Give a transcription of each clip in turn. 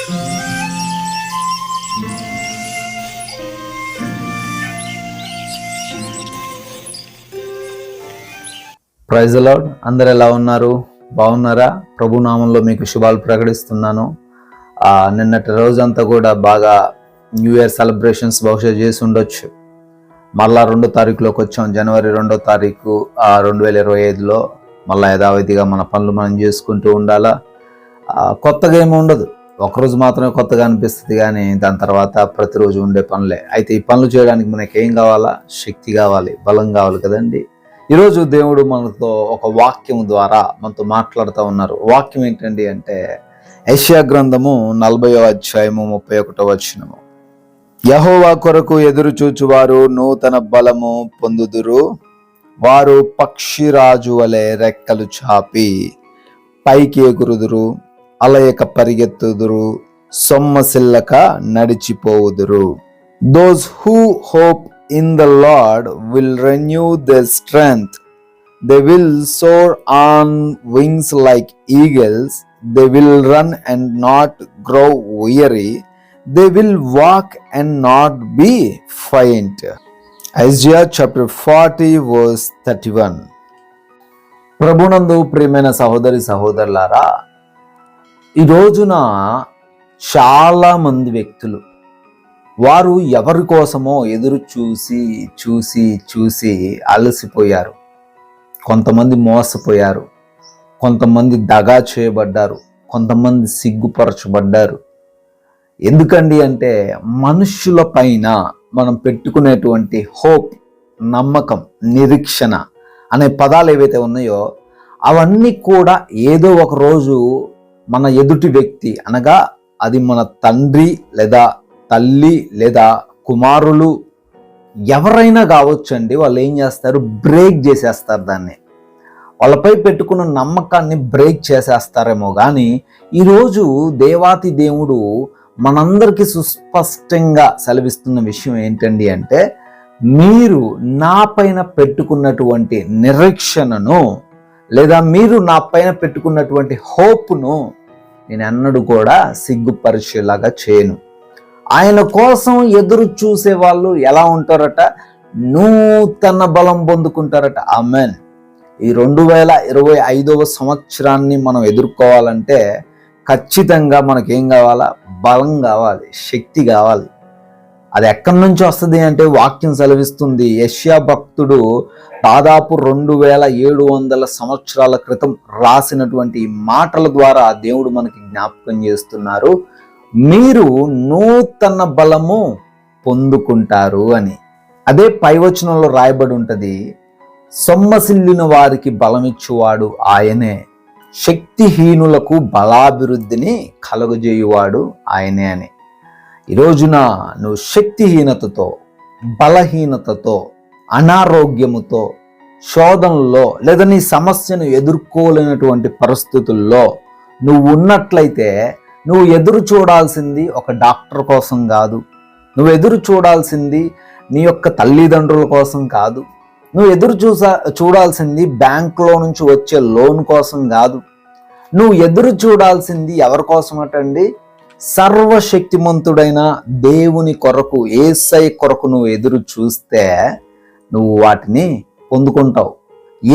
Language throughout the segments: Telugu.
Praise the lord. అందరు ఎలా ఉన్నారు? బాగున్నారా? ప్రభు నామంలో మీకు శుభాలు ప్రకటిస్తున్నాను. నిన్నటి రోజంతా కూడా బాగా న్యూ ఇయర్ సెలబ్రేషన్స్ బహుశా చేసి ఉండొచ్చు. మళ్ళా 2వ తారీఖులోకి వచ్చాం. జనవరి 2వ తారీఖు 2025లో మళ్ళీ యథావిధిగా మన పనులు మనం చేసుకుంటూ ఉండాలా. కొత్తగా ఏమి ఉండదు, ఒకరోజు మాత్రమే కొత్తగా అనిపిస్తుంది, కానీ దాని తర్వాత ప్రతిరోజు ఉండే పనులే. అయితే ఈ పనులు చేయడానికి మనకి ఏం కావాలా? శక్తి కావాలి, బలం కావాలి కదండి. ఈరోజు దేవుడు మనతో ఒక వాక్యం ద్వారా మనతో మాట్లాడుతూ ఉన్నారు. వాక్యం ఏంటండి అంటే యెషయా గ్రంథము 40వ అధ్యాయము 31వ వచనము. యెహోవా కొరకు ఎదురు చూచువారు నూతన బలము పొందుదురు, వారు పక్షిరాజు వలె రెక్కలు చాపి పైకి ఎగురుదురు, అలయక పరిగెత్తుదురు, సొమ్మసిల్లక నడిచిపోవుదురు. Those who hope in the Lord will renew their strength. They will soar on wings like eagles. They will run and not grow weary. They will walk and not be faint. Isaiah chapter 40 verse 31. ప్రభునందు ప్రియమైన సహోదరి సహోదరులారా, ఈ రోజున చాలా మంది వ్యక్తులు వారు ఎవరి కోసమో ఎదురు చూసి చూసి చూసి అలసిపోయారు. కొంతమంది మోసపోయారు, కొంతమంది దగా చేయబడ్డారు, కొంతమంది సిగ్గుపరచబడ్డారు. ఎందుకండి అంటే మనుష్యుల పైన మనం పెట్టుకునేటువంటి హోప్, నమ్మకం, నిరీక్షణ అనే పదాలు ఏవైతే ఉన్నాయో అవన్నీ కూడా ఏదో ఒక రోజు మన ఎదుటి వ్యక్తి, అనగా అది మన తండ్రి లేదా తల్లి లేదా కుమారులు ఎవరైనా కావచ్చండి, వాళ్ళు ఏం చేస్తారు? బ్రేక్ చేసేస్తారు. దాన్ని వాళ్ళపై పెట్టుకున్న నమ్మకాన్ని బ్రేక్ చేసేస్తారేమో. కానీ ఈరోజు దేవాతి దేవుడు మనందరికీ సుస్పష్టంగా సెలవిస్తున్న విషయం ఏంటండి అంటే, మీరు నా పైన పెట్టుకున్నటువంటి నిరీక్షణను లేదా మీరు నా పైన పెట్టుకున్నటువంటి హోప్ను నేను ఎన్నడూ కూడా సిగ్గుపరిచేలాగా చేయను. ఆయన కోసం ఎదురు చూసే వాళ్ళు ఎలా ఉంటారట? నూతన బలం పొందుకుంటారట. ఆమెన్. ఈ 2025వ సంవత్సరాన్ని మనం ఎదుర్కోవాలంటే ఖచ్చితంగా మనకేం కావాలా? బలం కావాలి, శక్తి కావాలి. అది ఎక్కడి నుంచి వస్తుంది అంటే వాక్యం సెలవిస్తుంది. యెషయా భక్తుడు దాదాపు 2700 సంవత్సరాల క్రితం రాసినటువంటి మాటల ద్వారా దేవుడు మనకి జ్ఞాపకం చేస్తున్నారు, మీరు నూతన బలము పొందుకుంటారు అని. అదే పైవచనంలో రాయబడి ఉంటుంది, సొమ్మసిల్లిన వారికి బలమిచ్చువాడు ఆయనే, శక్తిహీనులకు బలాభివృద్ధిని కలుగజేయువాడు ఆయనే అని. ఈ రోజున నువ్వు శక్తిహీనతతో, బలహీనతతో, అనారోగ్యముతో, శోధనలో లేదా నీ సమస్యను ఎదుర్కోలేనటువంటి పరిస్థితుల్లో నువ్వు ఉన్నట్లయితే నువ్వు ఎదురు చూడాల్సింది ఒక డాక్టర్ కోసం కాదు, నువ్వు ఎదురు చూడాల్సింది నీ యొక్క తల్లిదండ్రుల కోసం కాదు, నువ్వు ఎదురు చూడాల్సింది బ్యాంకులో నుంచి వచ్చే లోన్ కోసం కాదు. నువ్వు ఎదురు చూడాల్సింది ఎవరి కోసం అటండి? సర్వశక్తిమంతుడైన దేవుని కొరకు, యేసయ్య కొరకు నువ్వు ఎదురు చూస్తే నువ్వు వాటిని పొందుకుంటావు.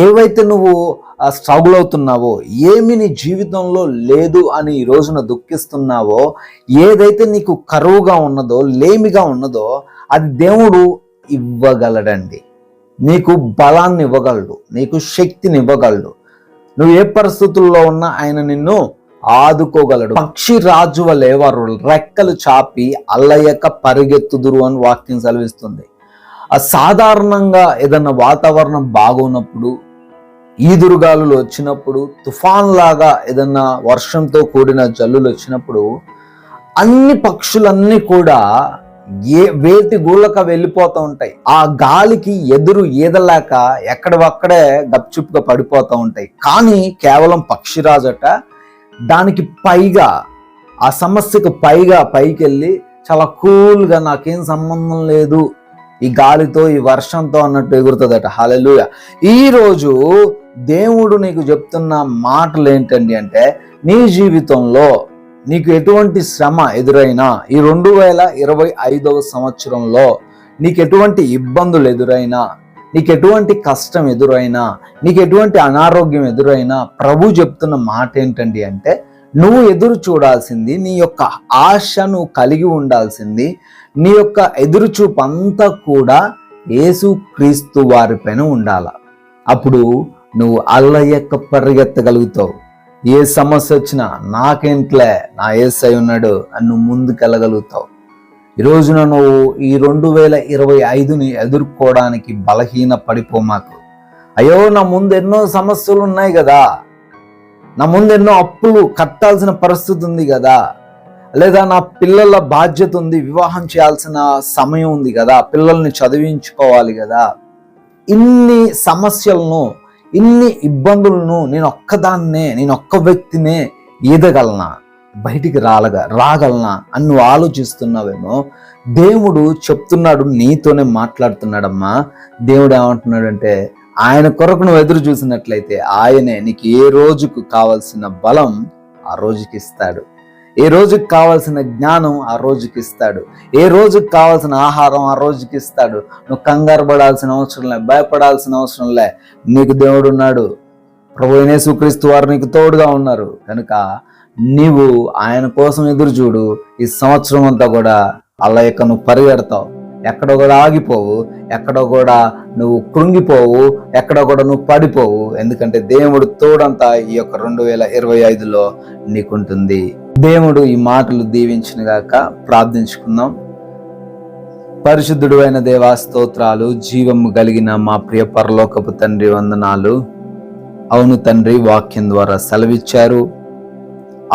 ఏవైతే నువ్వు స్ట్రగుల్ అవుతున్నావో, ఏమి నీ జీవితంలో లేదు అని ఈ రోజున దుఃఖిస్తున్నావో, ఏదైతే నీకు కరువుగా ఉన్నదో, లేమిగా ఉన్నదో అది దేవుడు ఇవ్వగలడండి. నీకు బలాన్ని ఇవ్వగలడు, నీకు శక్తిని ఇవ్వగలడు. నువ్వు ఏ పరిస్థితుల్లో ఉన్నా ఆయన నిన్ను ఆదుకోగలడు. పక్షి రాజు వలె వారు రెక్కలు చాపి అల్లయక పరిగెత్తుదురు అని వాక్యం సెలవిస్తుంది. సాధారణంగా ఏదన్నా వాతావరణం బాగున్నప్పుడు, ఈదురుగాలులు వచ్చినప్పుడు, తుఫాన్ లాగా ఏదన్నా వర్షంతో కూడిన జల్లులు వచ్చినప్పుడు అన్ని పక్షులన్నీ కూడా వేటి గూళ్ళక వెళ్ళిపోతూ ఉంటాయి. ఆ గాలికి ఎదురు ఈదలేక ఎక్కడవక్కడే గప్చుప్గా పడిపోతూ ఉంటాయి. కానీ కేవలం పక్షిరాజట దానికి పైగా, ఆ సమస్యకు పైగా పైకి వెళ్ళి చాలా కూల్గా, నాకేం సంబంధం లేదు ఈ గాలితో, ఈ వర్షంతో అన్నట్టు ఎగురుతుందట. హల్లెలూయా. ఈరోజు దేవుడు నీకు చెప్తున్న మాటలు ఏంటండి అంటే, నీ జీవితంలో నీకు ఎటువంటి శ్రమ ఎదురైనా, ఈ 2025 సంవత్సరంలో నీకు ఎటువంటి ఇబ్బందులు ఎదురైనా, నీకు ఎటువంటి కష్టం ఎదురైనా, నీకు ఎటువంటి అనారోగ్యం ఎదురైనా, ప్రభు చెప్తున్న మాట ఏంటండి అంటే, నువ్వు ఎదురు చూడాల్సింది, నీ యొక్క ఆశ నువ్వు కలిగి ఉండాల్సింది, నీ యొక్క ఎదురుచూపు అంతా కూడా యేసుక్రీస్తు వారిపైన ఉండాల. అప్పుడు నువ్వు అల్లయ్యక్క పరిగెత్తగలుగుతావు. ఏ సమస్య వచ్చినా నాకేంట్లే, నా యేసయ్య ఉన్నాడు అని నువ్వు ముందుకెళ్ళగలుగుతావు. ఈ రోజున నువ్వు ఈ 2025ని ఎదుర్కోవడానికి బలహీన పడిపోమాకు. అయ్యో, నా ముందు ఎన్నో సమస్యలు ఉన్నాయి కదా, నా ముందు ఎన్నో అప్పులు కట్టాల్సిన పరిస్థితి ఉంది కదా, లేదా నా పిల్లల బాధ్యత ఉంది, వివాహం చేయాల్సిన సమయం ఉంది కదా, పిల్లల్ని చదివించుకోవాలి కదా, ఇన్ని సమస్యలను, ఇన్ని ఇబ్బందులను నేను ఒక్క వ్యక్తినే ఈదగలనా, బయటికి రాగలనా అని నువ్వు ఆలోచిస్తున్నావేమో. దేవుడు చెప్తున్నాడు, నీతోనే మాట్లాడుతున్నాడమ్మా. దేవుడు ఏమంటున్నాడంటే, ఆయన కొరకు నువ్వు ఎదురు చూసినట్లయితే ఆయనే నీకు ఏ రోజుకు కావాల్సిన బలం ఆ రోజుకి ఇస్తాడు, ఏ రోజుకి కావాల్సిన జ్ఞానం ఆ రోజుకి ఇస్తాడు, ఏ రోజుకి కావాల్సిన ఆహారం ఆ రోజుకి ఇస్తాడు. నువ్వు కంగారు పడాల్సిన అవసరం లే, భయపడాల్సిన అవసరం లే. నీకు దేవుడు ఉన్నాడు, ప్రభువైన యేసుక్రీస్తు వారు నీకు తోడుగా ఉన్నారు. కనుక నీవు ఆయన కోసం ఎదురు చూడు. ఈ సంవత్సరం అంతా కూడా అలా నువ్వు పరిగెడతావు, ఎక్కడో కూడా ఆగిపోవు, ఎక్కడో కూడా నువ్వు కృంగిపోవు, ఎక్కడో కూడా నువ్వు పడిపోవు. ఎందుకంటే దేవుడు తోడంతా ఈ యొక్క 2025లో నీకుంటుంది. దేవుడు ఈ మాటలు దీవించిన గాక. ప్రార్థించుకుందాం. పరిశుద్ధుడు అయిన దేవా, స్తోత్రాలు. జీవము కలిగిన మా ప్రియ పరలోకపు తండ్రి, వందనాలు. అవును తండ్రి, వాక్యం ద్వారా సెలవిచ్చారు,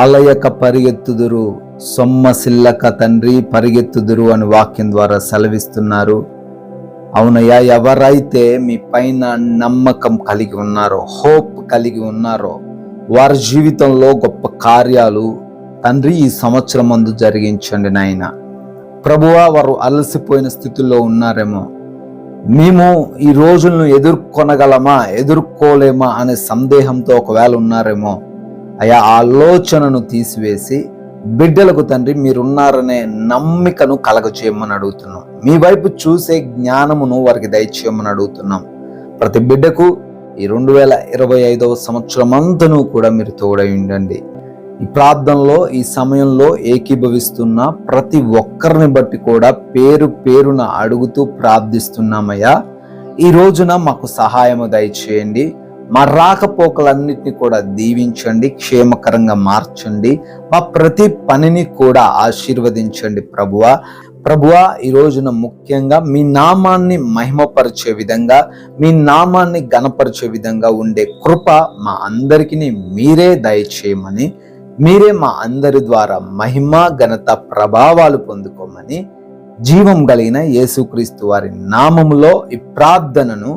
అలయక పరిగెత్తుదురు, సొమ్మసిల్లక తండ్రి పరిగెత్తుదురు అని వాక్యం ద్వారా సెలవిస్తున్నారు. అవునయ్యా, ఎవరైతే మీ పైన నమ్మకం కలిగి ఉన్నారో, హోప్ కలిగి ఉన్నారో, వారి జీవితంలో గొప్ప కార్యాలు తండ్రి ఈ సంవత్సరం ముందు జరిగించండి నాయన. ప్రభువా, వారు అలసిపోయిన స్థితిలో ఉన్నారేమో, మేము ఈ రోజులను ఎదుర్కొనగలమా, ఎదుర్కోలేమా అనే సందేహంతో ఒకవేళ ఉన్నారేమో, అయా ఆలోచనను తీసివేసి బిడ్డలకు తండ్రి మీరున్నారనే నమ్మికను కలగచేయమని అడుగుతున్నాం. మీ వైపు చూసే జ్ఞానమును వారికి దయచేయమని అడుగుతున్నాం. ప్రతి బిడ్డకు ఈ 2025 సంవత్సరం అంతను కూడా మీరు తోడై ఉండండి. ఈ ప్రార్థనలో, ఈ సమయంలో ఏకీభవిస్తున్న ప్రతి ఒక్కరిని బట్టి కూడా పేరు పేరున అడుగుతూ ప్రార్థిస్తున్నామయ్యా. ఈ రోజున మాకు సహాయము దయచేయండి. మా రాకపోకలన్నిటిని కూడా దీవించండి, క్షేమకరంగా మార్చండి. మా ప్రతి పనిని కూడా ఆశీర్వదించండి ప్రభువా. ఈ రోజున ముఖ్యంగా మీ నామాన్ని మహిమపరిచే విధంగా, మీ నామాన్ని గణపరిచే విధంగా ఉండే కృప మా అందరికీ మీరే దయచేయమని, మీరే మా అందరి ద్వారా మహిమ, ఘనత, ప్రభావాలు పొందుకోమని జీవం కలిగిన యేసుక్రీస్తు వారి నామములో ఈ ప్రార్థనను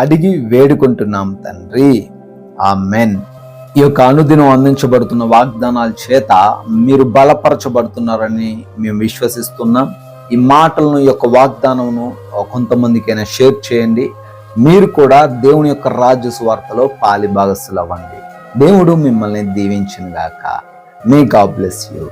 అడిగి వేడుకుంటున్నాం తండ్రి. ఆమెన్. ఈ యొక్క అనుదినం అందించబడుతున్న వాగ్దానాల చేత మీరు బలపరచబడుతున్నారని మేము విశ్వసిస్తున్నాం. ఈ మాటలను, ఈ యొక్క వాగ్దానమును కొంతమందికైనా షేర్ చేయండి. మీరు కూడా దేవుని యొక్క రాజ్య సువార్తలో పాలి భాగస్తులు అవ్వండి. దేవుడు మిమ్మల్ని దీవించును గాక. May God bless you.